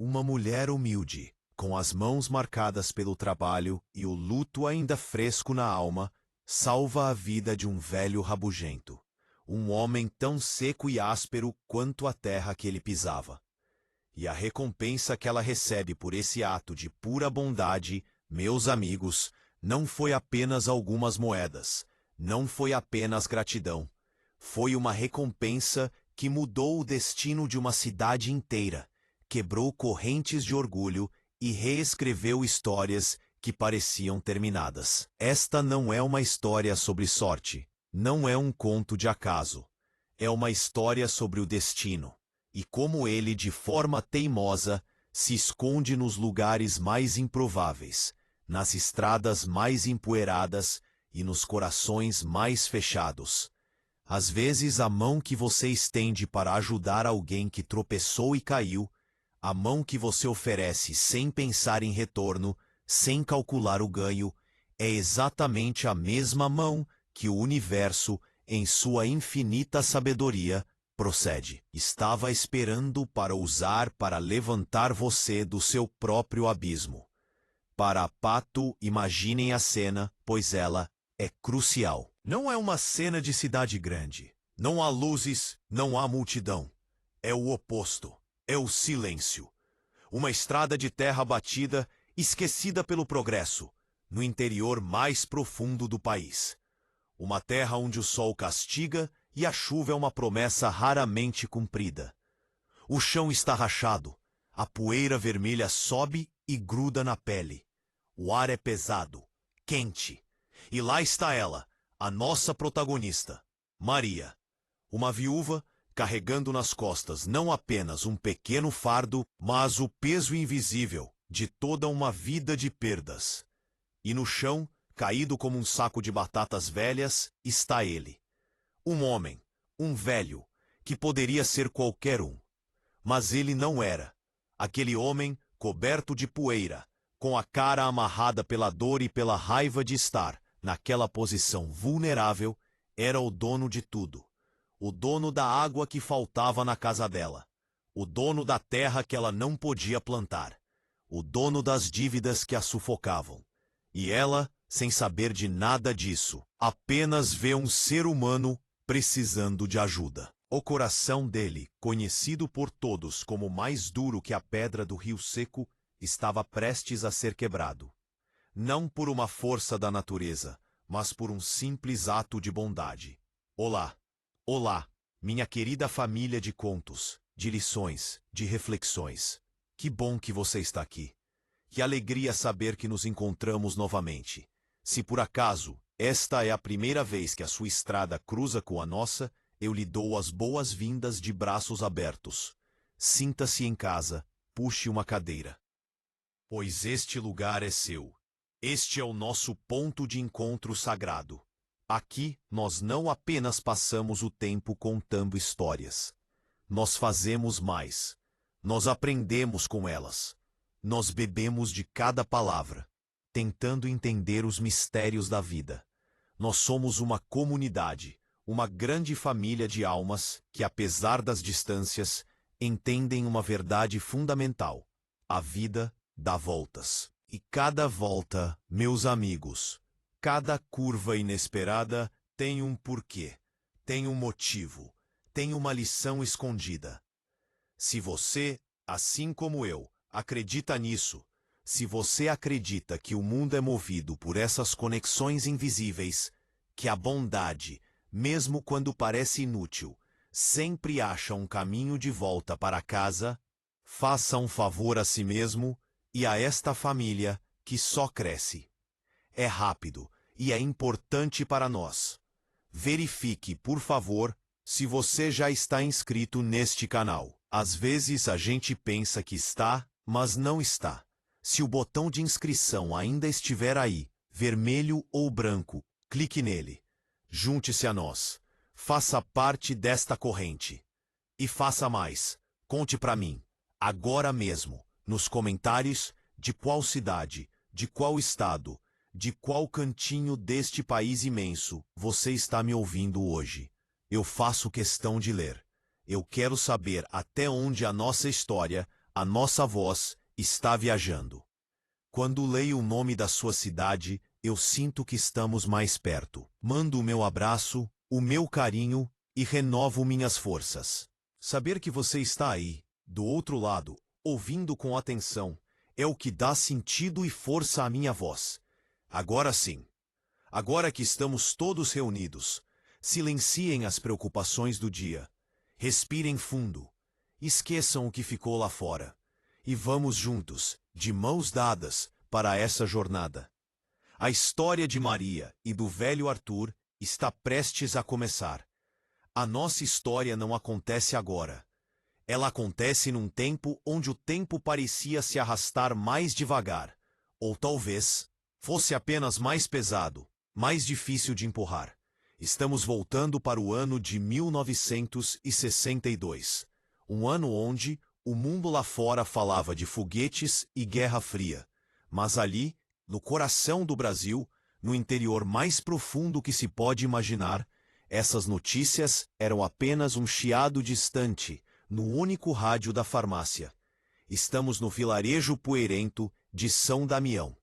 Uma mulher humilde, com as mãos marcadas pelo trabalho e o luto ainda fresco na alma, salva a vida de um velho rabugento, um homem tão seco e áspero quanto a terra que ele pisava. E a recompensa que ela recebe por esse ato de pura bondade, meus amigos, não foi apenas algumas moedas, não foi apenas gratidão. Foi uma recompensa que mudou o destino de uma cidade inteira, quebrou correntes de orgulho e reescreveu histórias que pareciam terminadas. Esta não é uma história sobre sorte, não é um conto de acaso. É uma história sobre o destino, e como ele, de forma teimosa, se esconde nos lugares mais improváveis, nas estradas mais empoeiradas e nos corações mais fechados. Às vezes a mão que você estende para ajudar alguém que tropeçou e caiu, a mão que você oferece sem pensar em retorno, sem calcular o ganho, é exatamente a mesma mão que o universo, em sua infinita sabedoria, procede. Estava esperando para usar para levantar você do seu próprio abismo. Para Pato, imaginem a cena, pois ela é crucial. Não é uma cena de cidade grande. Não há luzes, não há multidão. É o oposto. É o silêncio. Uma estrada de terra batida, esquecida pelo progresso, no interior mais profundo do país. Uma terra onde o sol castiga e a chuva é uma promessa raramente cumprida. O chão está rachado, a poeira vermelha sobe e gruda na pele. O ar é pesado, quente. E lá está ela, a nossa protagonista, Maria. Uma viúva carregando nas costas não apenas um pequeno fardo, mas o peso invisível de toda uma vida de perdas. E no chão, caído como um saco de batatas velhas, está ele. Um homem, um velho, que poderia ser qualquer um. Mas ele não era. Aquele homem, coberto de poeira, com a cara amarrada pela dor e pela raiva de estar naquela posição vulnerável, era o dono de tudo. O dono da água que faltava na casa dela. O dono da terra que ela não podia plantar. O dono das dívidas que a sufocavam. E ela, sem saber de nada disso, apenas vê um ser humano precisando de ajuda. O coração dele, conhecido por todos como mais duro que a pedra do rio seco, estava prestes a ser quebrado. Não por uma força da natureza, mas por um simples ato de bondade. Olá! Olá, minha querida família de contos, de lições, de reflexões. Que bom que você está aqui. Que alegria saber que nos encontramos novamente. Se por acaso esta é a primeira vez que a sua estrada cruza com a nossa, eu lhe dou as boas-vindas de braços abertos. Sinta-se em casa, puxe uma cadeira. Pois este lugar é seu. Este é o nosso ponto de encontro sagrado. Aqui, nós não apenas passamos o tempo contando histórias. Nós fazemos mais. Nós aprendemos com elas. Nós bebemos de cada palavra, tentando entender os mistérios da vida. Nós somos uma comunidade, uma grande família de almas que, apesar das distâncias, entendem uma verdade fundamental. A vida dá voltas. E cada volta, meus amigos, cada curva inesperada tem um porquê, tem um motivo, tem uma lição escondida. Se você, assim como eu, acredita nisso, se você acredita que o mundo é movido por essas conexões invisíveis, que a bondade, mesmo quando parece inútil, sempre acha um caminho de volta para casa, faça um favor a si mesmo e a esta família que só cresce. É rápido e é importante para nós. Verifique, por favor, se você já está inscrito neste canal. Às vezes a gente pensa que está, mas não está. Se o botão de inscrição ainda estiver aí, vermelho ou branco, clique nele. Junte-se a nós. Faça parte desta corrente. E faça mais. Conte para mim, agora mesmo, nos comentários, de qual cidade, de qual estado, de qual cantinho deste país imenso você está me ouvindo hoje. Eu faço questão de ler. Eu quero saber até onde a nossa história, A nossa voz está viajando. Quando leio o nome da sua cidade, eu sinto que estamos mais perto. Mando o meu abraço, o meu carinho e renovo minhas forças. Saber que você está aí, do outro lado, ouvindo com atenção, é o que dá sentido e força à minha voz. Agora sim. Agora que estamos todos reunidos, silenciem as preocupações do dia. Respirem fundo. Esqueçam o que ficou lá fora. E vamos juntos, de mãos dadas, para essa jornada. A história de Maria e do velho Arthur está prestes a começar. A nossa história não acontece agora. Ela acontece num tempo onde o tempo parecia se arrastar mais devagar. Ou talvez fosse apenas mais pesado, mais difícil de empurrar. Estamos voltando para o ano de 1962. Um ano onde o mundo lá fora falava de foguetes e Guerra Fria. Mas ali, no coração do Brasil, no interior mais profundo que se pode imaginar, essas notícias eram apenas um chiado distante, no único rádio da farmácia. Estamos no vilarejo poeirento de São Damião.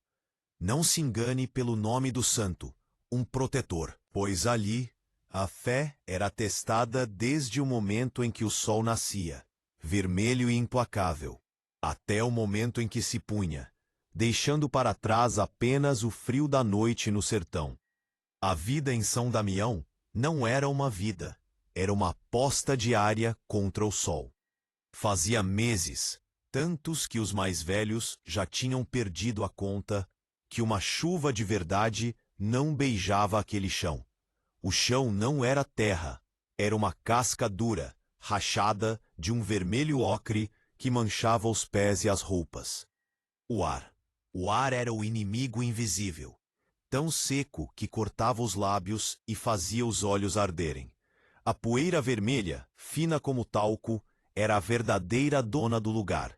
Não se engane pelo nome do santo, um protetor, pois ali a fé era testada desde o momento em que o sol nascia, vermelho e implacável, até o momento em que se punha, deixando para trás apenas o frio da noite no sertão. A vida em São Damião não era uma vida, era uma aposta diária contra o sol. Fazia meses, tantos que os mais velhos já tinham perdido a conta, que uma chuva de verdade não beijava aquele chão. O chão não era terra, era uma casca dura, rachada de um vermelho ocre que manchava os pés e as roupas. O ar era o inimigo invisível, tão seco que cortava os lábios e fazia os olhos arderem. A poeira vermelha, fina como talco, era a verdadeira dona do lugar.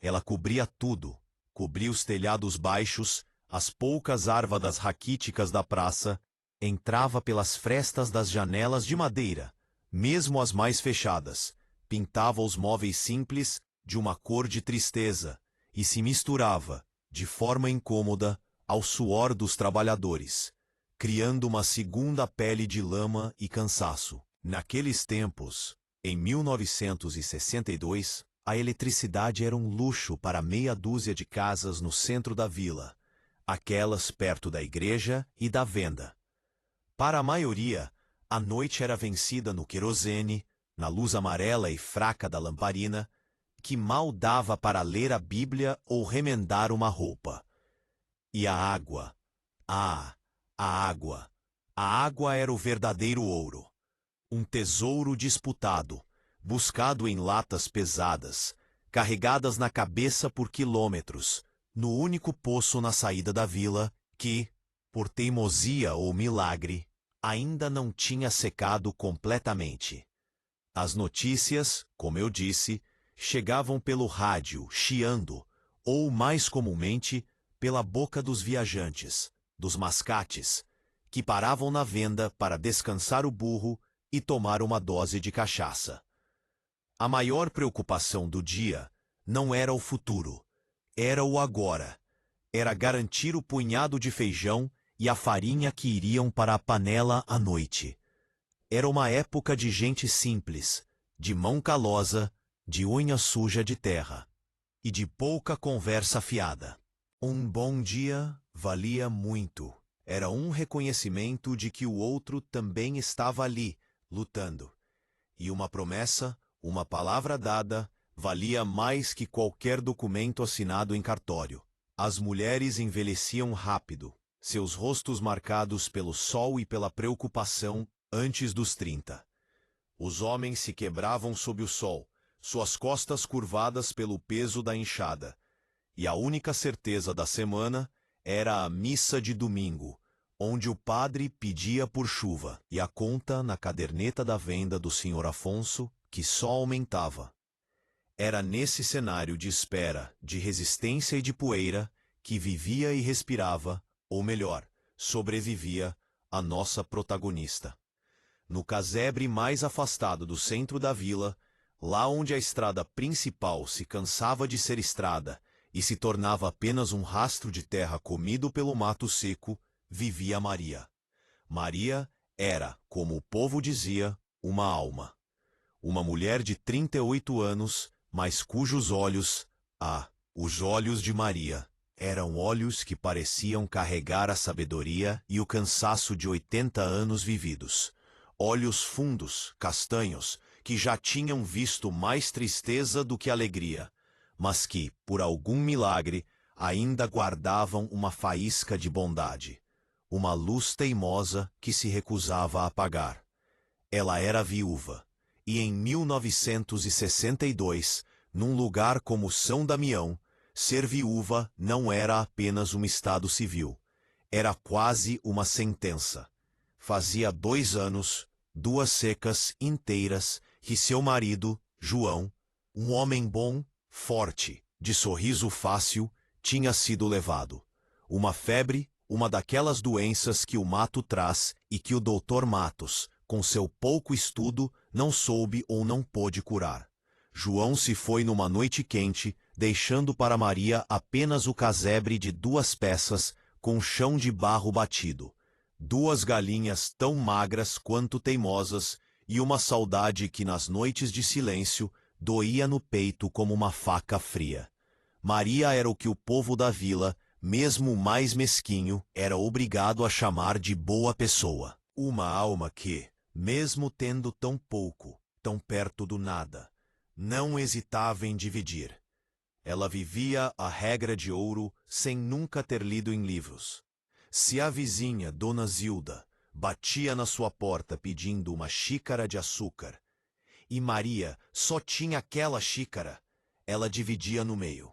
Ela cobria tudo, cobria os telhados baixos, as poucas árvadas raquíticas da praça, entrava pelas frestas das janelas de madeira, mesmo as mais fechadas, pintava os móveis simples de uma cor de tristeza e se misturava, de forma incômoda, ao suor dos trabalhadores, criando uma segunda pele de lama e cansaço. Naqueles tempos, em 1962, a eletricidade era um luxo para meia dúzia de casas no centro da vila, aquelas perto da igreja e da venda. Para a maioria, a noite era vencida no querosene, na luz amarela e fraca da lamparina, que mal dava para ler a Bíblia ou remendar uma roupa. E a água, a água era o verdadeiro ouro. Um tesouro disputado, buscado em latas pesadas, carregadas na cabeça por quilômetros, no único poço na saída da vila que, por teimosia ou milagre, ainda não tinha secado completamente. As notícias, como eu disse, chegavam pelo rádio, chiando, ou mais comumente, pela boca dos viajantes, dos mascates, que paravam na venda para descansar o burro e tomar uma dose de cachaça. A maior preocupação do dia não era o futuro, era o agora. Era garantir o punhado de feijão e a farinha que iriam para a panela à noite. Era uma época de gente simples, de mão calosa, de unha suja de terra, e de pouca conversa fiada. Um bom dia valia muito. Era um reconhecimento de que o outro também estava ali, lutando. E uma promessa, uma palavra dada, valia mais que qualquer documento assinado em cartório. As mulheres envelheciam rápido, seus rostos marcados pelo sol e pela preocupação antes dos 30. Os homens se quebravam sob o sol, suas costas curvadas pelo peso da enxada. E a única certeza da semana era a missa de domingo, onde o padre pedia por chuva e a conta na caderneta da venda do Sr. Afonso, que só aumentava. Era nesse cenário de espera, de resistência e de poeira, que vivia e respirava, ou melhor, sobrevivia, a nossa protagonista. No casebre mais afastado do centro da vila, Lá onde a estrada principal se cansava de ser estrada e se tornava apenas um rastro de terra comido pelo mato seco, vivia Maria. Maria era, como o povo dizia, uma alma. Uma mulher de 38 anos, mas cujos olhos, os olhos de Maria, eram olhos que pareciam carregar a sabedoria e o cansaço de 80 anos vividos. Olhos fundos, castanhos, que já tinham visto mais tristeza do que alegria, mas que, por algum milagre, ainda guardavam uma faísca de bondade, uma luz teimosa que se recusava a apagar. Ela era viúva, e em 1962, num lugar como São Damião, ser viúva não era apenas um estado civil, era quase uma sentença. Fazia 2 anos, 2 secas inteiras, que seu marido, João, um homem bom, forte, de sorriso fácil, tinha sido levado. Uma febre, uma daquelas doenças que o mato traz e que o Dr. Matos, com seu pouco estudo, não soube ou não pôde curar. João se foi numa noite quente, deixando para Maria apenas o casebre de 2 peças, com chão de barro batido, 2 galinhas tão magras quanto teimosas, e uma saudade que nas noites de silêncio doía no peito como uma faca fria. Maria era o que o povo da vila, mesmo o mais mesquinho, era obrigado a chamar de boa pessoa. Uma alma que, mesmo tendo tão pouco, tão perto do nada, não hesitava em dividir. Ela vivia a regra de ouro sem nunca ter lido em livros. Se a vizinha, Dona Zilda, batia na sua porta pedindo uma xícara de açúcar, e Maria só tinha aquela xícara, ela dividia no meio.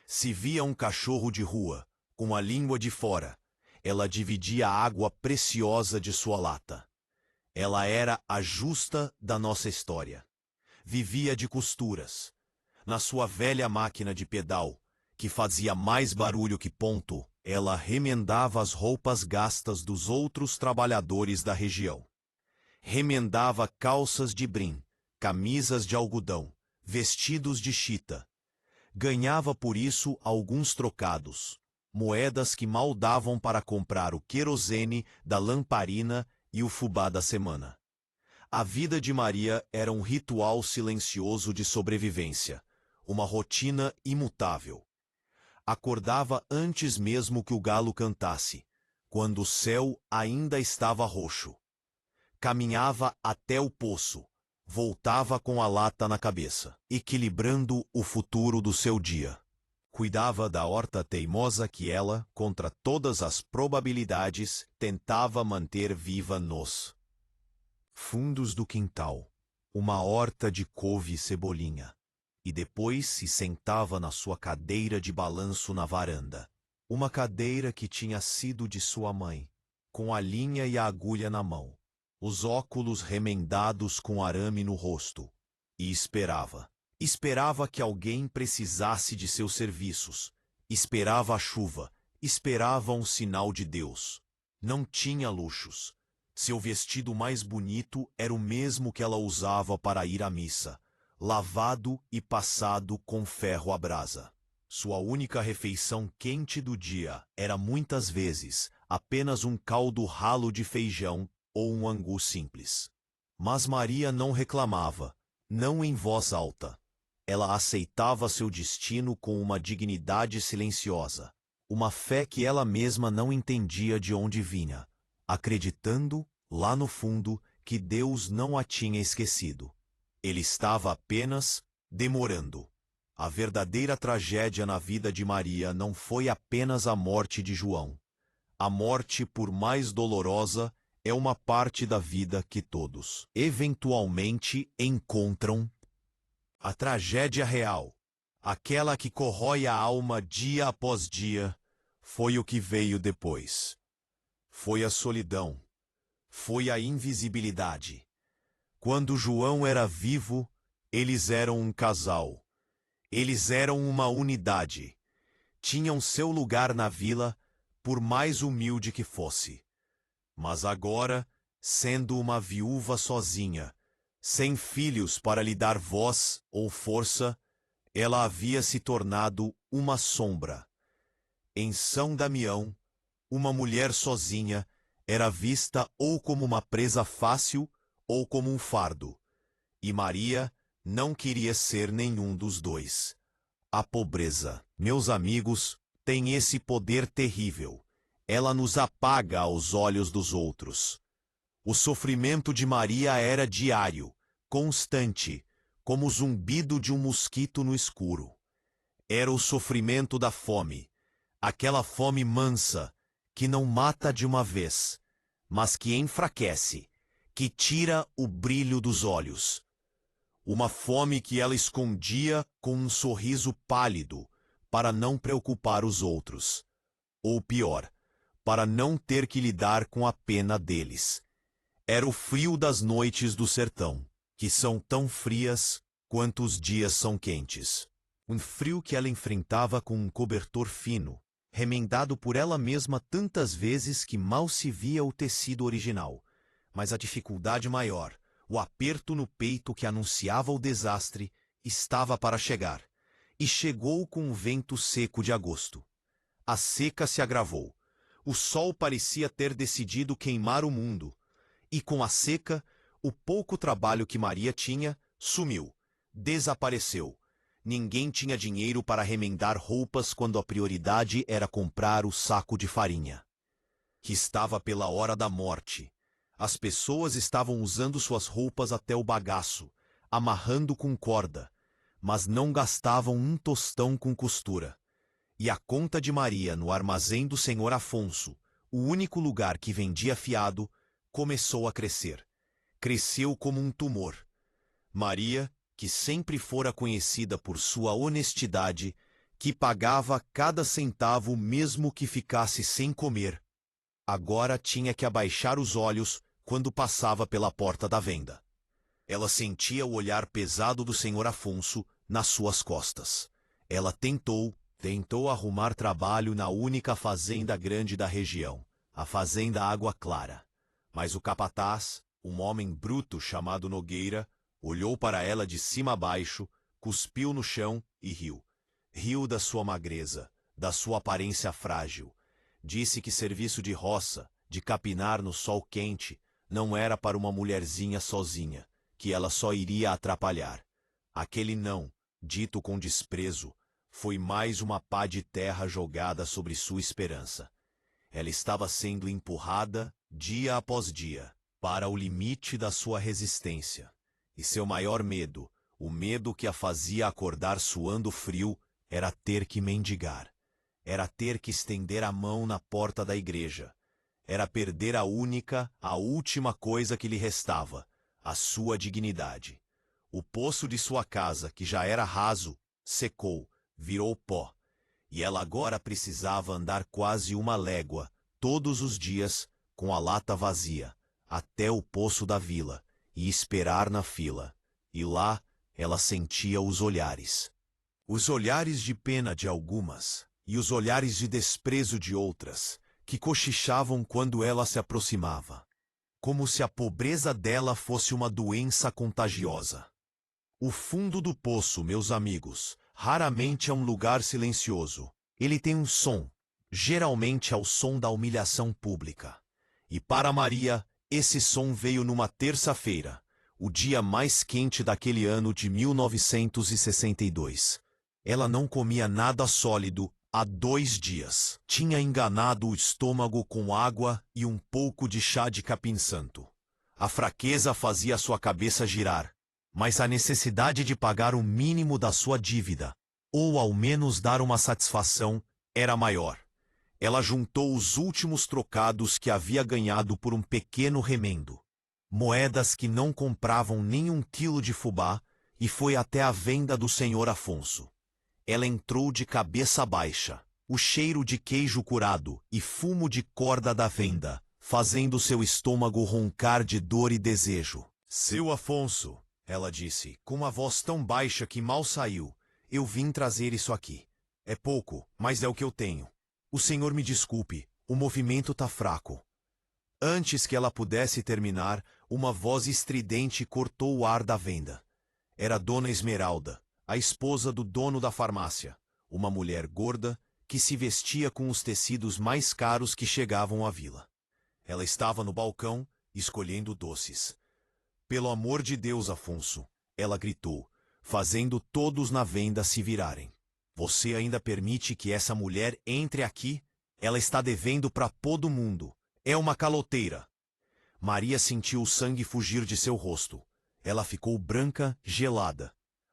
Se via um cachorro de rua, com a língua de fora, ela dividia a água preciosa de sua lata. Ela era a justa da nossa história. Vivia de costuras. Na sua velha máquina de pedal, que fazia mais barulho que ponto, ela remendava as roupas gastas dos outros trabalhadores da região. Remendava calças de brim, camisas de algodão, vestidos de chita. Ganhava por isso alguns trocados, moedas que mal davam para comprar o querosene da lamparina e o fubá da semana. A vida de Maria era um ritual silencioso de sobrevivência, uma rotina imutável. Acordava antes mesmo que o galo cantasse, quando o céu ainda estava roxo. Caminhava até o poço, voltava com a lata na cabeça, equilibrando o futuro do seu dia. Cuidava da horta teimosa que ela, contra todas as probabilidades, tentava manter viva nos fundos do quintal, uma horta de couve e cebolinha. E depois se sentava na sua cadeira de balanço na varanda. Uma cadeira que tinha sido de sua mãe, com a linha e a agulha na mão, os óculos remendados com arame no rosto. E esperava. Esperava que alguém precisasse de seus serviços. Esperava a chuva. Esperava um sinal de Deus. Não tinha luxos. Seu vestido mais bonito era o mesmo que ela usava para ir à missa, lavado e passado com ferro à brasa. Sua única refeição quente do dia era muitas vezes apenas um caldo ralo de feijão ou um angu simples. Mas Maria não reclamava, não em voz alta. Ela aceitava seu destino com uma dignidade silenciosa, uma fé que ela mesma não entendia de onde vinha, acreditando, lá no fundo, que Deus não a tinha esquecido. Ele estava apenas demorando. A verdadeira tragédia na vida de Maria não foi apenas a morte de João. A morte, por mais dolorosa, é uma parte da vida que todos, eventualmente, encontram. A tragédia real, aquela que corrói a alma dia após dia, foi o que veio depois. Foi a solidão. Foi a invisibilidade. Quando João era vivo, eles eram um casal. Eles eram uma unidade. Tinham seu lugar na vila, por mais humilde que fosse. Mas agora, sendo uma viúva sozinha, Sem filhos para lhe dar voz ou força, ela havia se tornado uma sombra. Em São Damião, uma mulher sozinha era vista ou como uma presa fácil ou como um fardo. E Maria não queria ser nenhum dos dois. A pobreza, meus amigos, tem esse poder terrível. Ela nos apaga aos olhos dos outros. O sofrimento de Maria era diário, constante, como o zumbido de um mosquito no escuro. Era o sofrimento da fome, aquela fome mansa, que não mata de uma vez, mas que enfraquece, que tira o brilho dos olhos. Uma fome que ela escondia com um sorriso pálido, para não preocupar os outros. Ou pior, para não ter que lidar com a pena deles. Era o frio das noites do sertão, que são tão frias quanto os dias são quentes. Um frio que ela enfrentava com um cobertor fino, remendado por ela mesma tantas vezes que mal se via o tecido original. Mas a dificuldade maior, o aperto no peito que anunciava o desastre, estava para chegar. E chegou com o vento seco de agosto. A seca se agravou. O sol parecia ter decidido queimar o mundo. E com a seca, o pouco trabalho que Maria tinha sumiu, desapareceu. Ninguém tinha dinheiro para remendar roupas quando a prioridade era comprar o saco de farinha, que estava pela hora da morte. As pessoas estavam usando suas roupas até o bagaço, amarrando com corda, mas não gastavam um tostão com costura. E a conta de Maria no armazém do senhor Afonso, o único lugar que vendia fiado, começou a crescer. Cresceu como um tumor. Maria, que sempre fora conhecida por sua honestidade, que pagava cada centavo mesmo que ficasse sem comer, agora tinha que abaixar os olhos quando passava pela porta da venda. Ela sentia o olhar pesado do senhor Afonso nas suas costas. Ela tentou arrumar trabalho na única fazenda grande da região, a Fazenda Água Clara. Mas o capataz, um homem bruto chamado Nogueira, olhou para ela de cima a baixo, cuspiu no chão e riu. Riu da sua magreza, da sua aparência frágil. Disse que serviço de roça, de capinar no sol quente, não era para uma mulherzinha sozinha, que ela só iria atrapalhar. Aquele não, dito com desprezo, foi mais uma pá de terra jogada sobre sua esperança. Ela estava sendo empurrada, dia após dia, para o limite da sua resistência. E seu maior medo, o medo que a fazia acordar suando frio, era ter que mendigar. Era ter que estender a mão na porta da igreja. Era perder a última coisa que lhe restava, a sua dignidade. O poço de sua casa, que já era raso, secou, virou pó. E ela agora precisava andar quase uma légua, todos os dias, com a lata vazia, até o poço da vila, e esperar na fila. E lá ela sentia os olhares. Os olhares de pena de algumas, e os olhares de desprezo de outras, que cochichavam quando ela se aproximava. Como se a pobreza dela fosse uma doença contagiosa. O fundo do poço, meus amigos, raramente é um lugar silencioso. Ele tem um som. Geralmente é o som da humilhação pública. E para Maria, esse som veio numa terça-feira, o dia mais quente daquele ano de 1962. Ela não comia nada sólido há 2 dias. Tinha enganado o estômago com água e um pouco de chá de capim-santo. A fraqueza fazia sua cabeça girar, mas a necessidade de pagar o mínimo da sua dívida, ou ao menos dar uma satisfação, era maior. Ela juntou os últimos trocados que havia ganhado por um pequeno remendo. Moedas que não compravam nem 1 quilo de fubá, e foi até a venda do senhor Afonso. Ela entrou de cabeça baixa, o cheiro de queijo curado e fumo de corda da venda, fazendo seu estômago roncar de dor e desejo. Seu Afonso, ela disse, com uma voz tão baixa que mal saiu, eu vim trazer isso aqui. É pouco, mas é o que eu tenho. O senhor me desculpe, o movimento tá fraco. Antes que ela pudesse terminar, uma voz estridente cortou o ar da venda. Era Dona Esmeralda, a esposa do dono da farmácia, uma mulher gorda que se vestia com os tecidos mais caros que chegavam à vila. Ela estava no balcão, escolhendo doces. Pelo amor de Deus, Afonso, ela gritou, fazendo todos na venda se virarem. Você ainda permite que essa mulher entre aqui? Ela está devendo para todo mundo. É uma caloteira. Maria sentiu o sangue fugir de seu rosto. Ela ficou branca, gelada.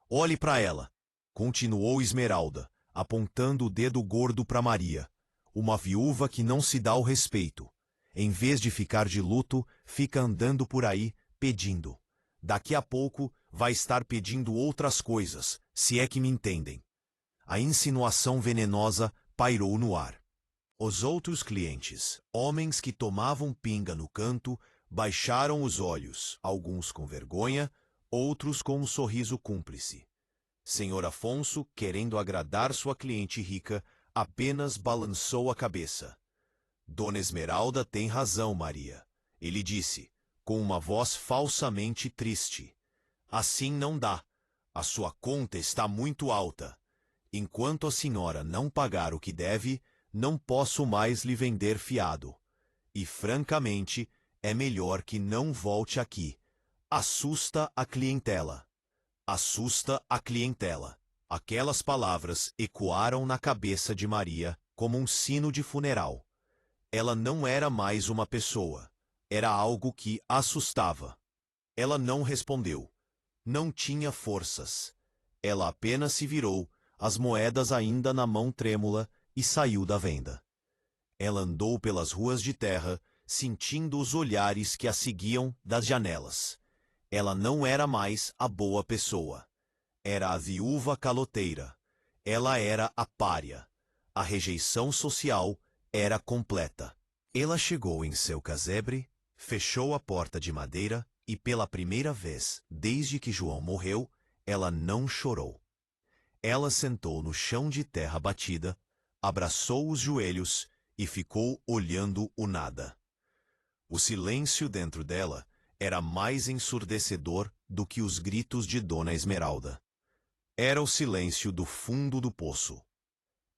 Olhe para ela, continuou Esmeralda, apontando o dedo gordo para Maria. Uma viúva que não se dá o respeito. Em vez de ficar de luto, fica andando por aí, pedindo. Daqui a pouco, vai estar pedindo outras coisas, se é que me entendem. A insinuação venenosa pairou no ar. Os outros clientes, homens que tomavam pinga no canto, baixaram os olhos, alguns com vergonha, outros com um sorriso cúmplice. Senhor Afonso, querendo agradar sua cliente rica, apenas balançou a cabeça. Dona Esmeralda tem razão, Maria, ele disse, com uma voz falsamente triste. Assim não dá. A sua conta está muito alta. Enquanto a senhora não pagar o que deve, não posso mais lhe vender fiado. E, francamente, é melhor que não volte aqui. Assusta a clientela. Assusta a clientela. Aquelas palavras ecoaram na cabeça de Maria como um sino de funeral. Ela não era mais uma pessoa. Era algo que assustava. Ela não respondeu. Não tinha forças. Ela apenas se virou, as moedas ainda na mão trêmula, e saiu da venda. Ela andou pelas ruas de terra, sentindo os olhares que a seguiam das janelas. Ela não era mais a boa pessoa. Era a viúva caloteira. Ela era a pária. A rejeição social era completa. Ela chegou em seu casebre, fechou a porta de madeira e, pela primeira vez desde que João morreu, ela não chorou. Ela sentou no chão de terra batida, abraçou os joelhos e ficou olhando o nada. O silêncio dentro dela era mais ensurdecedor do que os gritos de Dona Esmeralda. Era o silêncio do fundo do poço.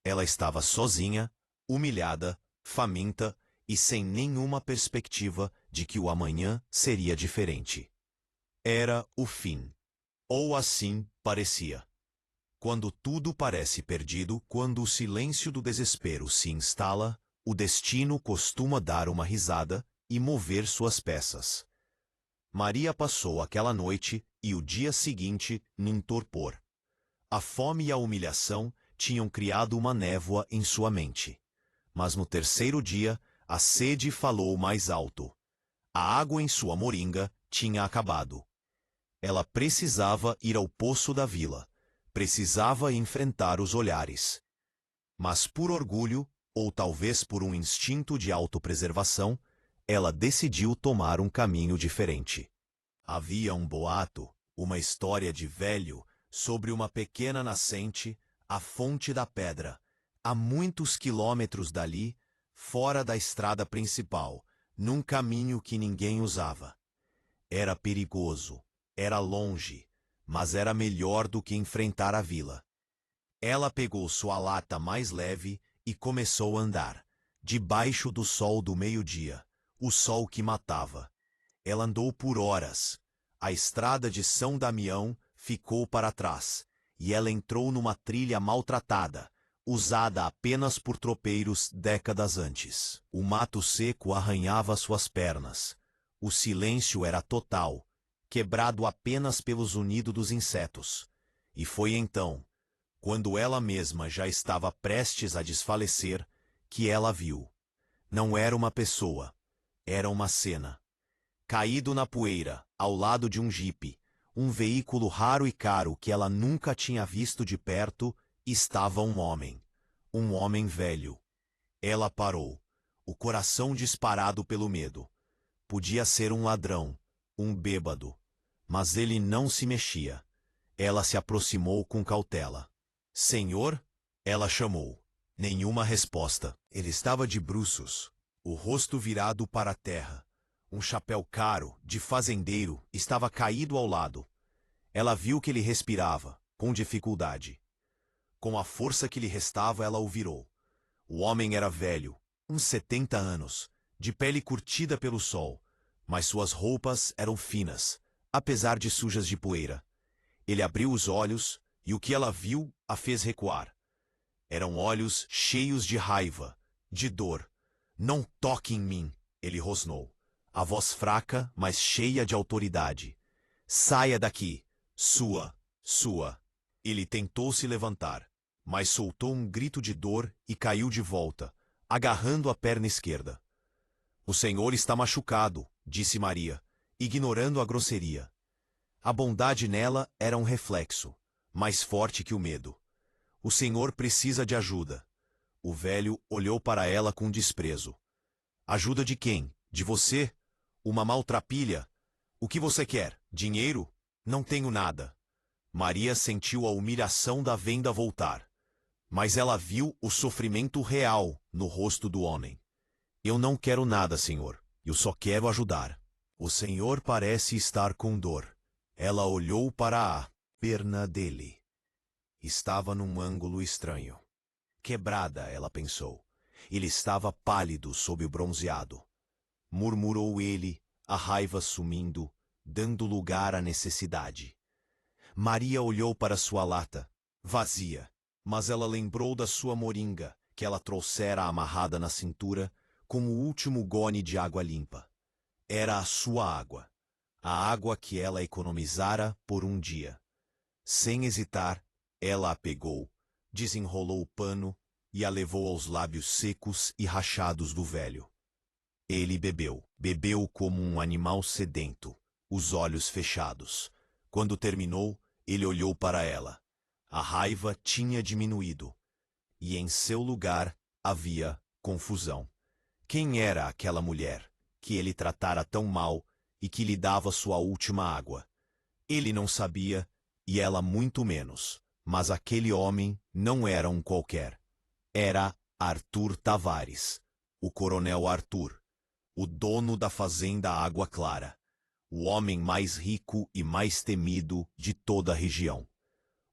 Ela estava sozinha, humilhada, faminta e sem nenhuma perspectiva de que o amanhã seria diferente. Era o fim. Ou assim parecia. Quando tudo parece perdido, quando o silêncio do desespero se instala, o destino costuma dar uma risada e mover suas peças. Maria passou aquela noite e o dia seguinte num torpor. A fome e a humilhação tinham criado uma névoa em sua mente. Mas no terceiro dia, a sede falou mais alto. A água em sua moringa tinha acabado. Ela precisava ir ao poço da vila. Precisava enfrentar os olhares. Mas por orgulho, ou talvez por um instinto de autopreservação, ela decidiu tomar um caminho diferente. Havia um boato, uma história de velho, sobre uma pequena nascente, a Fonte da Pedra, a muitos quilômetros dali, fora da estrada principal, num caminho que ninguém usava. Era perigoso, era longe, mas era melhor do que enfrentar a vila. Ela pegou sua lata mais leve e começou a andar, debaixo do sol do meio-dia, o sol que matava. Ela andou por horas. A estrada de São Damião ficou para trás, e ela entrou numa trilha maltratada, usada apenas por tropeiros décadas antes. O mato seco arranhava suas pernas. O silêncio era total, quebrado apenas pelo zunido dos insetos. E foi então, quando ela mesma já estava prestes a desfalecer, que ela viu. Não era uma pessoa, era uma cena. Caído na poeira, ao lado de um jipe, um veículo raro e caro que ela nunca tinha visto de perto, estava um homem velho. Ela parou, o coração disparado pelo medo. Podia ser um ladrão, um bêbado, mas ele não se mexia. Ela se aproximou com cautela. Senhor? Ela chamou. Nenhuma resposta. Ele estava de bruços. o rosto virado para a terra. Um chapéu caro, de fazendeiro, estava caído ao lado. Ela viu que ele respirava, com dificuldade. Com a força que lhe restava, ela o virou. O homem era velho, uns 70 anos, de pele curtida pelo sol, mas suas roupas eram finas, apesar de sujas de poeira. Ele abriu os olhos, e o que ela viu a fez recuar. Eram olhos cheios de raiva, de dor. "Não toque em mim", ele rosnou. A voz fraca, mas cheia de autoridade. "Saia daqui, sua." Ele tentou se levantar, mas soltou um grito de dor e caiu de volta, agarrando a perna esquerda. "O senhor está machucado", disse Maria, ignorando a grosseria. A bondade nela era um reflexo, mais forte que o medo. "O senhor precisa de ajuda." O velho olhou para ela com desprezo. "Ajuda de quem? De você? Uma maltrapilha? O que você quer? Dinheiro? Não tenho nada." Maria sentiu a humilhação da venda voltar. Mas ela viu o sofrimento real no rosto do homem. "Eu não quero nada, senhor. Eu só quero ajudar." "O senhor parece estar com dor." Ela olhou para a perna dele. Estava num ângulo estranho. Quebrada, ela pensou. Ele estava pálido sob o bronzeado. Murmurou ele, a raiva sumindo, dando lugar à necessidade. Maria olhou para sua lata, vazia, mas ela lembrou da sua moringa, que ela trouxera amarrada na cintura, como o último gole de água limpa. Era a sua água, a água que ela economizara por um dia. Sem hesitar, ela a pegou, desenrolou o pano e a levou aos lábios secos e rachados do velho. Ele bebeu como um animal sedento, os olhos fechados. Quando terminou, ele olhou para ela. A raiva tinha diminuído, e em seu lugar havia confusão. Quem era aquela mulher que ele tratara tão mal e que lhe dava sua última água? Ele não sabia, e ela muito menos, mas aquele homem não era um qualquer. Era Arthur Tavares, o coronel Arthur, o dono da fazenda Água Clara, o homem mais rico e mais temido de toda a região.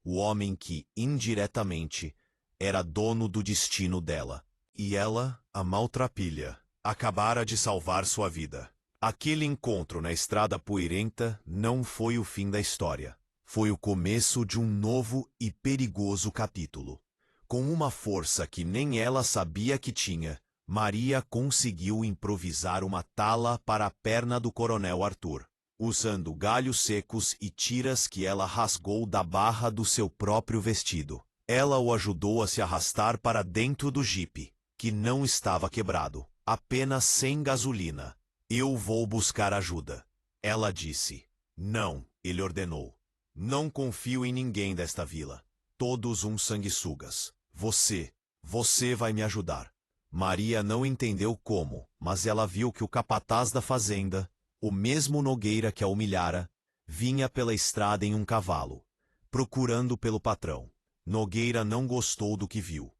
O homem que, indiretamente, era dono do destino dela. E ela, a maltrapilha, acabara de salvar sua vida. Aquele encontro na estrada poeirenta não foi o fim da história. Foi o começo de um novo e perigoso capítulo. Com uma força que nem ela sabia que tinha, Maria conseguiu improvisar uma tala para a perna do coronel Arthur, usando galhos secos e tiras que ela rasgou da barra do seu próprio vestido. Ela o ajudou a se arrastar para dentro do jipe, que não estava quebrado, apenas sem gasolina. "Eu vou buscar ajuda", ela disse. "Não", ele ordenou. "Não confio em ninguém desta vila. Todos uns sanguessugas. Você vai me ajudar." Maria não entendeu como, mas ela viu que o capataz da fazenda, o mesmo Nogueira que a humilhara, vinha pela estrada em um cavalo, procurando pelo patrão. Nogueira não gostou do que viu.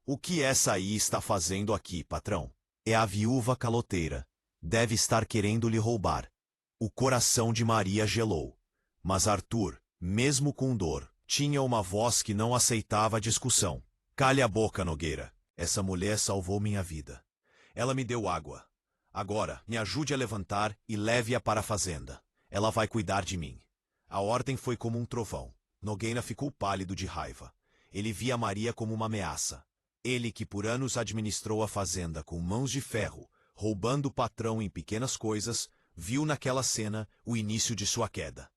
"O que essa aí está fazendo aqui, patrão?" "É a viúva caloteira. Deve estar querendo lhe roubar." O coração de Maria gelou. Mas Arthur, mesmo com dor, tinha uma voz que não aceitava a discussão. "Cale a boca, Nogueira. Essa mulher salvou minha vida. Ela me deu água. Agora, me ajude a levantar e leve-a para a fazenda. Ela vai cuidar de mim." A ordem foi como um trovão. Nogueira ficou pálido de raiva. Ele via Maria como uma ameaça. Ele que por anos administrou a fazenda com mãos de ferro, roubando o patrão em pequenas coisas, viu naquela cena o início de sua queda.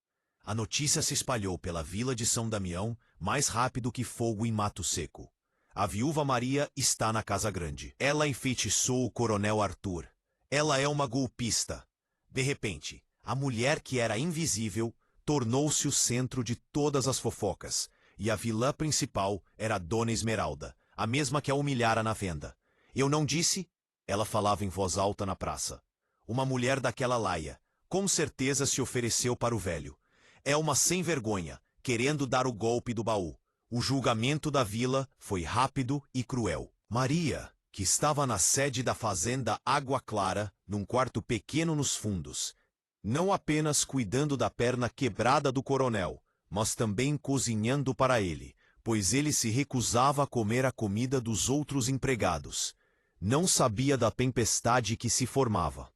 A notícia se espalhou pela vila de São Damião mais rápido que fogo em mato seco. A viúva Maria está na Casa Grande. Ela enfeitiçou o coronel Arthur. Ela é uma golpista. De repente, a mulher que era invisível tornou-se o centro de todas as fofocas, e a vilã principal era a Dona Esmeralda, a mesma que a humilhara na venda. "Eu não disse?" Ela falava em voz alta na praça. Uma mulher daquela laia, com certeza se ofereceu para o velho. É uma sem-vergonha, querendo dar o golpe do baú. O julgamento da vila foi rápido e cruel. "Maria, que estava na sede da fazenda Água Clara, num quarto pequeno nos fundos, não apenas cuidando da perna quebrada do coronel, mas também cozinhando para ele, pois ele se recusava a comer a comida dos outros empregados. Não sabia da tempestade que se formava.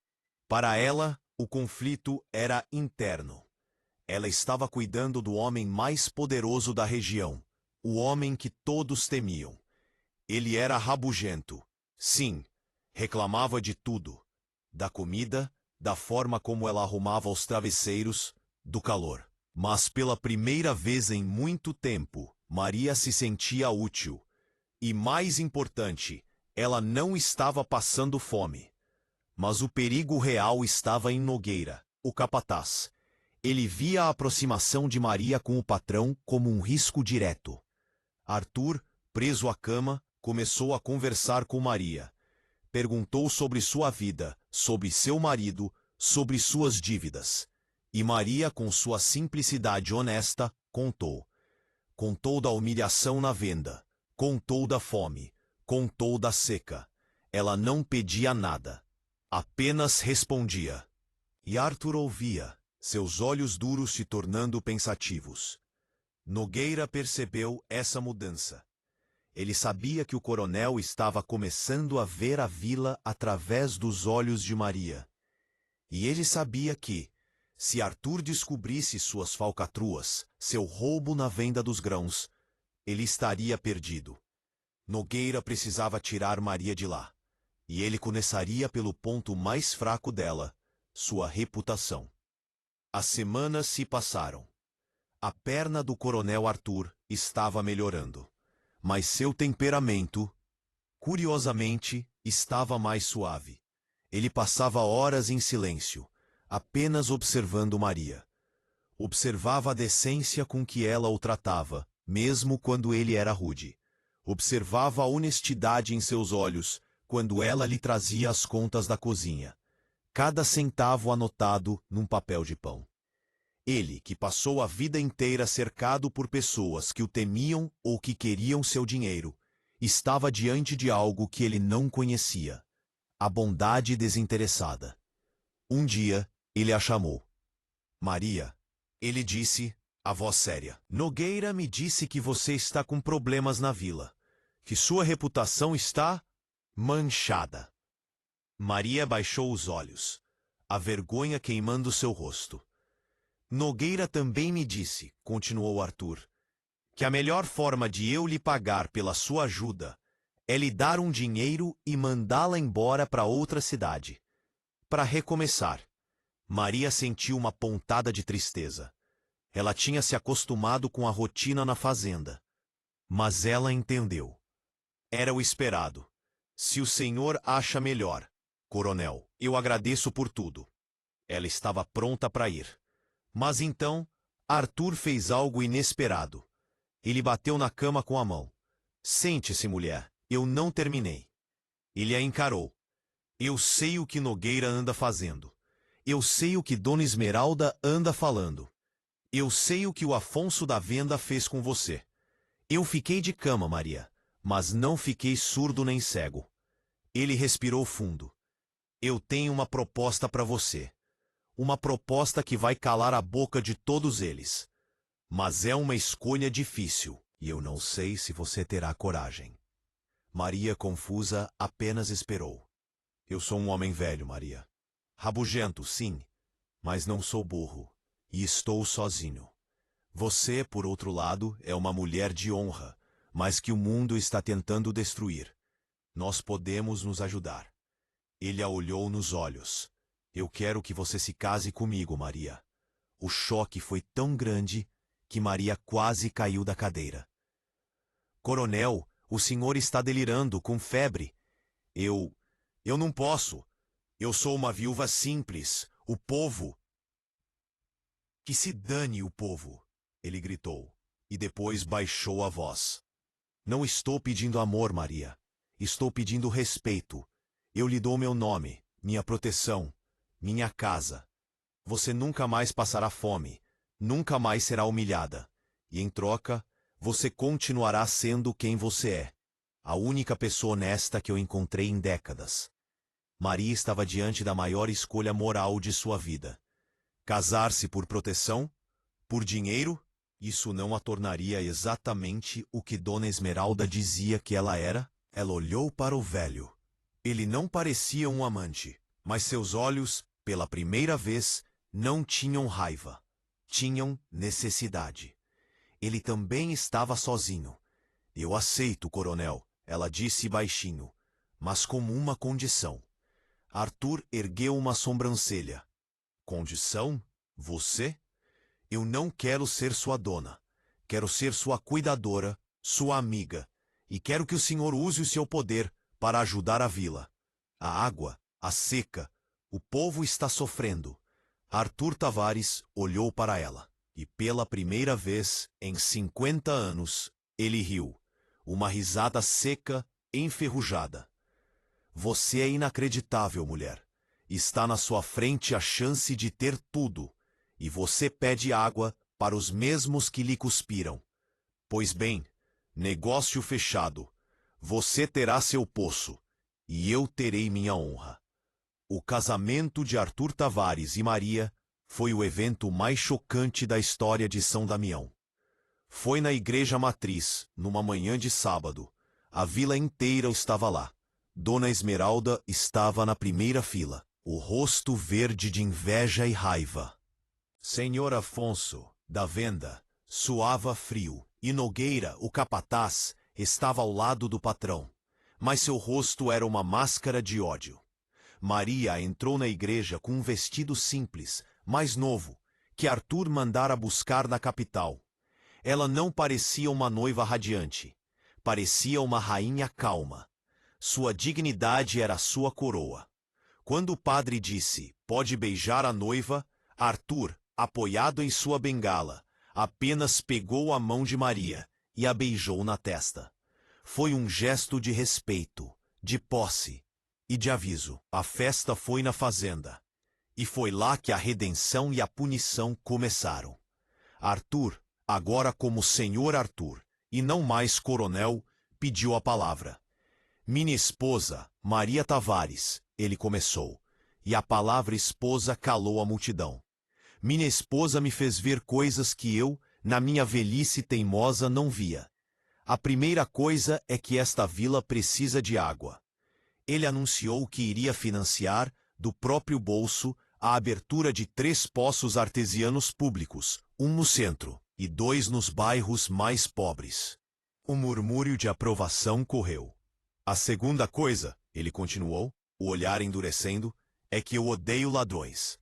Para ela, o conflito era interno. Ela estava cuidando do homem mais poderoso da região, o homem que todos temiam. Ele era rabugento. Sim, reclamava de tudo. Da comida, da forma como ela arrumava os travesseiros, do calor. Mas pela primeira vez em muito tempo, Maria se sentia útil. E mais importante, ela não estava passando fome. Mas o perigo real estava em Nogueira, o capataz. Ele via a aproximação de Maria com o patrão como um risco direto. Arthur, preso à cama, começou a conversar com Maria. Perguntou sobre sua vida, sobre seu marido, sobre suas dívidas. E Maria, com sua simplicidade honesta, contou. Contou da humilhação na venda. Contou da fome. Contou da seca. Ela não pedia nada. Apenas respondia. E Arthur ouvia, seus olhos duros se tornando pensativos. Nogueira percebeu essa mudança. Ele sabia que o coronel estava começando a ver a vila através dos olhos de Maria. E ele sabia que, se Arthur descobrisse suas falcatruas, seu roubo na venda dos grãos, ele estaria perdido. Nogueira precisava tirar Maria de lá. E ele começaria pelo ponto mais fraco dela, sua reputação. As semanas se passaram. A perna do coronel Arthur estava melhorando. Mas seu temperamento, curiosamente, estava mais suave. Ele passava horas em silêncio, apenas observando Maria. Observava a decência com que ela o tratava, mesmo quando ele era rude. Observava a honestidade em seus olhos, quando ela lhe trazia as contas da cozinha. Cada centavo anotado num papel de pão. Ele, que passou a vida inteira cercado por pessoas que o temiam ou que queriam seu dinheiro, estava diante de algo que ele não conhecia. A bondade desinteressada. Um dia, ele a chamou. Maria, ele disse, a voz séria. Nogueira me disse que você está com problemas na vila. Que sua reputação está manchada. Maria baixou os olhos, a vergonha queimando seu rosto. Nogueira também me disse, continuou Arthur, que a melhor forma de eu lhe pagar pela sua ajuda é lhe dar um dinheiro e mandá-la embora para outra cidade. Para recomeçar. Maria sentiu uma pontada de tristeza. Ela tinha se acostumado com a rotina na fazenda. Mas ela entendeu. Era o esperado. Se o senhor acha melhor, coronel, eu agradeço por tudo. Ela estava pronta para ir. Mas então, Arthur fez algo inesperado. Ele bateu na cama com a mão. Sente-se, mulher, eu não terminei. Ele a encarou. Eu sei o que Nogueira anda fazendo. Eu sei o que Dona Esmeralda anda falando. Eu sei o que o Afonso da Venda fez com você. Eu fiquei de cama, Maria, mas não fiquei surdo nem cego. Ele respirou fundo. Eu tenho uma proposta para você. Uma proposta que vai calar a boca de todos eles. Mas é uma escolha difícil, e eu não sei se você terá coragem. Maria, confusa, apenas esperou. Eu sou um homem velho, Maria. Rabugento, sim, mas não sou burro, e estou sozinho. Você, por outro lado, é uma mulher de honra, mas que o mundo está tentando destruir. Nós podemos nos ajudar. Ele a olhou nos olhos. Eu quero que você se case comigo, Maria. O choque foi tão grande que Maria quase caiu da cadeira. Coronel, o senhor está delirando, com febre. Eu não posso. Eu sou uma viúva simples. O povo... Que se dane o povo, ele gritou, e depois baixou a voz. Não estou pedindo amor, Maria. Estou pedindo respeito. Eu lhe dou meu nome, minha proteção, minha casa. Você nunca mais passará fome, nunca mais será humilhada. E em troca, você continuará sendo quem você é. a única pessoa honesta que eu encontrei em décadas. Maria estava diante da maior escolha moral de sua vida. Casar-se por proteção? Por dinheiro? Isso não a tornaria exatamente o que Dona Esmeralda dizia que ela era? Ela olhou para o velho. Ele não parecia um amante, mas seus olhos, pela primeira vez, não tinham raiva. Tinham necessidade. Ele também estava sozinho. Eu aceito, coronel, ela disse baixinho, mas com uma condição. Arthur ergueu uma sobrancelha. Condição? Você? Eu não quero ser sua dona. Quero ser sua cuidadora, sua amiga. E quero que o senhor use o seu poder para ajudar a vila. A água, a seca, o povo está sofrendo. Arthur Tavares olhou para ela. E pela primeira vez em 50 anos, ele riu. Uma risada seca, enferrujada. Você é inacreditável, mulher. Está na sua frente a chance de ter tudo. E você pede água para os mesmos que lhe cuspiram. Pois bem, negócio fechado. Você terá seu poço, e eu terei minha honra. O casamento de Arthur Tavares e Maria foi o evento mais chocante da história de São Damião. Foi na igreja matriz, numa manhã de sábado. A vila inteira estava lá. Dona Esmeralda estava na primeira fila, o rosto verde de inveja e raiva. Senhor Afonso, da venda, suava frio, e Nogueira, o capataz, estava ao lado do patrão. Mas seu rosto era uma máscara de ódio. Maria entrou na igreja com um vestido simples, mais novo, que Arthur mandara buscar na capital. Ela não parecia uma noiva radiante. Parecia uma rainha calma. Sua dignidade era sua coroa. Quando o padre disse, pode beijar a noiva, Arthur, apoiado em sua bengala, apenas pegou a mão de Maria e a beijou na testa. Foi um gesto de respeito, de posse e de aviso. A festa foi na fazenda. E foi lá que a redenção e a punição começaram. Arthur, agora como Senhor Arthur, e não mais coronel, pediu a palavra. Minha esposa, Maria Tavares, ele começou, e a palavra esposa calou a multidão. Minha esposa me fez ver coisas que eu, na minha velhice teimosa, não via. A primeira coisa é que esta vila precisa de água. Ele anunciou que iria financiar, do próprio bolso, a abertura de 3 poços artesianos públicos, um no centro e 2 nos bairros mais pobres. O murmúrio de aprovação correu. A segunda coisa, ele continuou, o olhar endurecendo, é que eu odeio ladrões.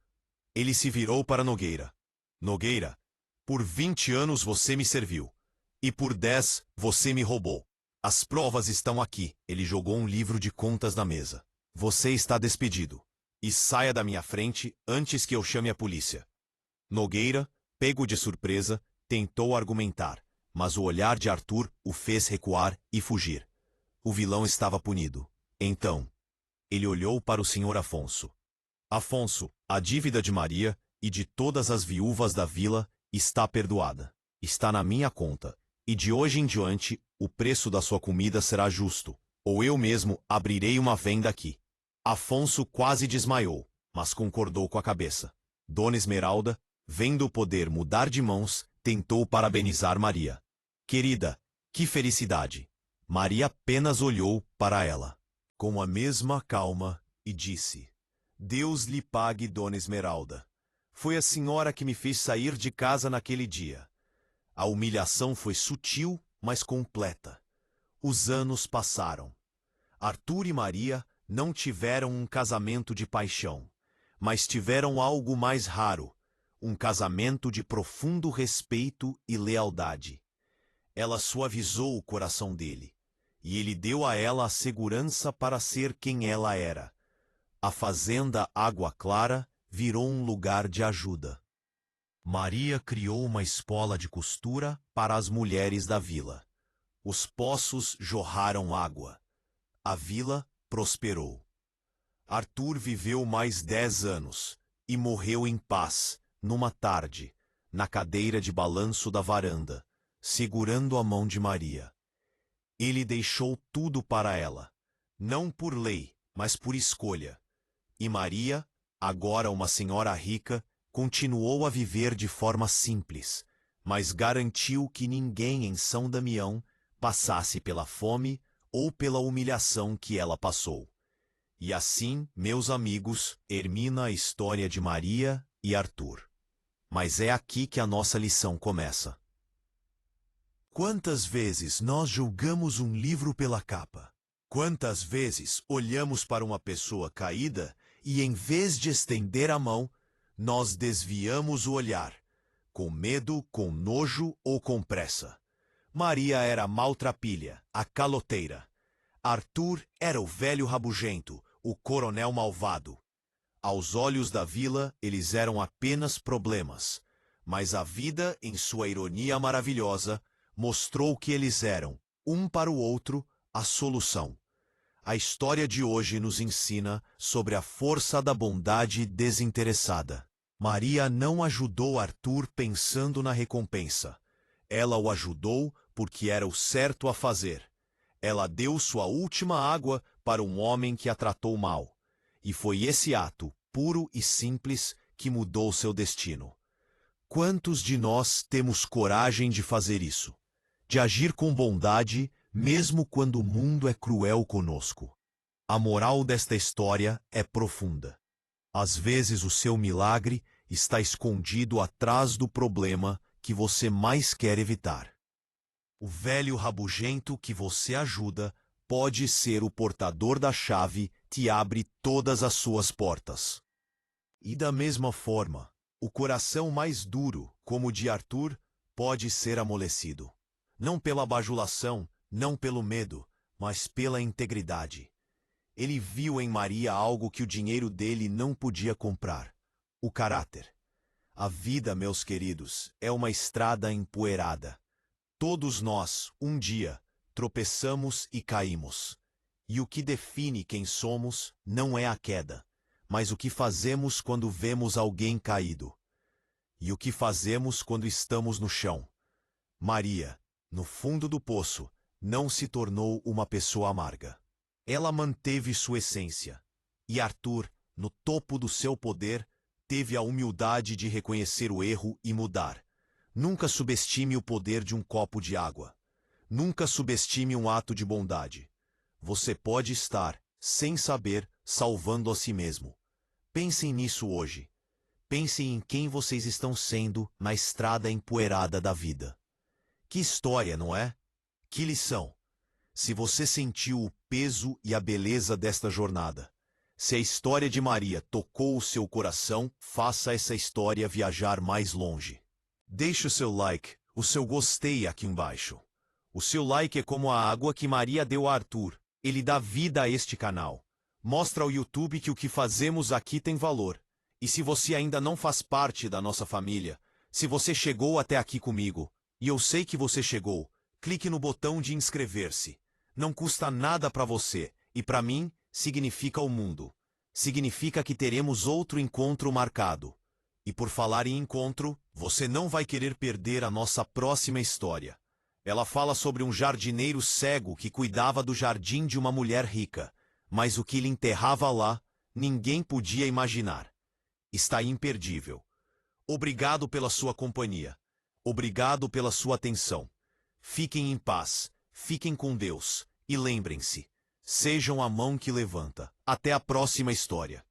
Ele se virou para Nogueira. Nogueira, por 20 anos você me serviu. E por 10 você me roubou. As provas estão aqui. Ele jogou um livro de contas na mesa. Você está despedido. E saia da minha frente antes que eu chame a polícia. Nogueira, pego de surpresa, tentou argumentar, mas o olhar de Arthur o fez recuar e fugir. O vilão estava punido. Então, ele olhou para o senhor Afonso. Afonso, a dívida de Maria e de todas as viúvas da vila está perdoada. Está na minha conta. E de hoje em diante, o preço da sua comida será justo, ou eu mesmo abrirei uma venda aqui. Afonso quase desmaiou, mas concordou com a cabeça. Dona Esmeralda, vendo o poder mudar de mãos, tentou parabenizar Maria. Querida, que felicidade! Maria apenas olhou para ela, com a mesma calma, e disse: Deus lhe pague, Dona Esmeralda. Foi a senhora que me fez sair de casa naquele dia. A humilhação foi sutil, mas completa. Os anos passaram. Arthur e Maria não tiveram um casamento de paixão, mas tiveram algo mais raro, um casamento de profundo respeito e lealdade. Ela suavizou o coração dele, e ele deu a ela a segurança para ser quem ela era. A fazenda Água Clara virou um lugar de ajuda. Maria criou uma escola de costura para as mulheres da vila. Os poços jorraram água. A vila prosperou. Arthur viveu mais 10 anos e morreu em paz, numa tarde, na cadeira de balanço da varanda, segurando a mão de Maria. Ele deixou tudo para ela, não por lei, mas por escolha. E Maria, agora uma senhora rica, continuou a viver de forma simples, mas garantiu que ninguém em São Damião passasse pela fome ou pela humilhação que ela passou. E assim, meus amigos, termina a história de Maria e Arthur. Mas é aqui que a nossa lição começa. Quantas vezes nós julgamos um livro pela capa? Quantas vezes olhamos para uma pessoa caída e, em vez de estender a mão, nós desviamos o olhar, com medo, com nojo ou com pressa? Maria era a maltrapilha, a caloteira. Arthur era o velho rabugento, o coronel malvado. Aos olhos da vila, eles eram apenas problemas, mas a vida, em sua ironia maravilhosa, mostrou que eles eram, um para o outro, a solução. A história de hoje nos ensina sobre a força da bondade desinteressada. Maria não ajudou Arthur pensando na recompensa. Ela o ajudou porque era o certo a fazer. Ela deu sua última água para um homem que a tratou mal. E foi esse ato, puro e simples, que mudou seu destino. Quantos de nós temos coragem de fazer isso? De agir com bondade, mesmo quando o mundo é cruel conosco? A moral desta história é profunda. Às vezes o seu milagre está escondido atrás do problema que você mais quer evitar. O velho rabugento que você ajuda pode ser o portador da chave que abre todas as suas portas. E da mesma forma, o coração mais duro, como o de Arthur, pode ser amolecido. Não pela bajulação, não pelo medo, mas pela integridade. Ele viu em Maria algo que o dinheiro dele não podia comprar: o caráter. A vida, meus queridos, é uma estrada empoeirada. Todos nós, um dia, tropeçamos e caímos. E o que define quem somos não é a queda, mas o que fazemos quando vemos alguém caído. E o que fazemos quando estamos no chão. Maria, no fundo do poço, não se tornou uma pessoa amarga. Ela manteve sua essência. E Arthur, no topo do seu poder, teve a humildade de reconhecer o erro e mudar. Nunca subestime o poder de um copo de água. Nunca subestime um ato de bondade. Você pode estar, sem saber, salvando a si mesmo. Pensem nisso hoje. Pensem em quem vocês estão sendo na estrada empoeirada da vida. Que história, não é? Que lição! Se você sentiu o peso e a beleza desta jornada, se a história de Maria tocou o seu coração, faça essa história viajar mais longe. Deixe o seu like, o seu gostei aqui embaixo. O seu like é como a água que Maria deu a Arthur. Ele dá vida a este canal. Mostra ao YouTube que o que fazemos aqui tem valor. E se você ainda não faz parte da nossa família, se você chegou até aqui comigo, e eu sei que você chegou, clique no botão de inscrever-se. Não custa nada para você, e para mim, significa o mundo. Significa que teremos outro encontro marcado. E por falar em encontro, você não vai querer perder a nossa próxima história. Ela fala sobre um jardineiro cego que cuidava do jardim de uma mulher rica, mas o que lhe enterrava lá, ninguém podia imaginar. Está imperdível. Obrigado pela sua companhia. Obrigado pela sua atenção. Fiquem em paz, fiquem com Deus, e lembrem-se, sejam a mão que levanta. Até a próxima história.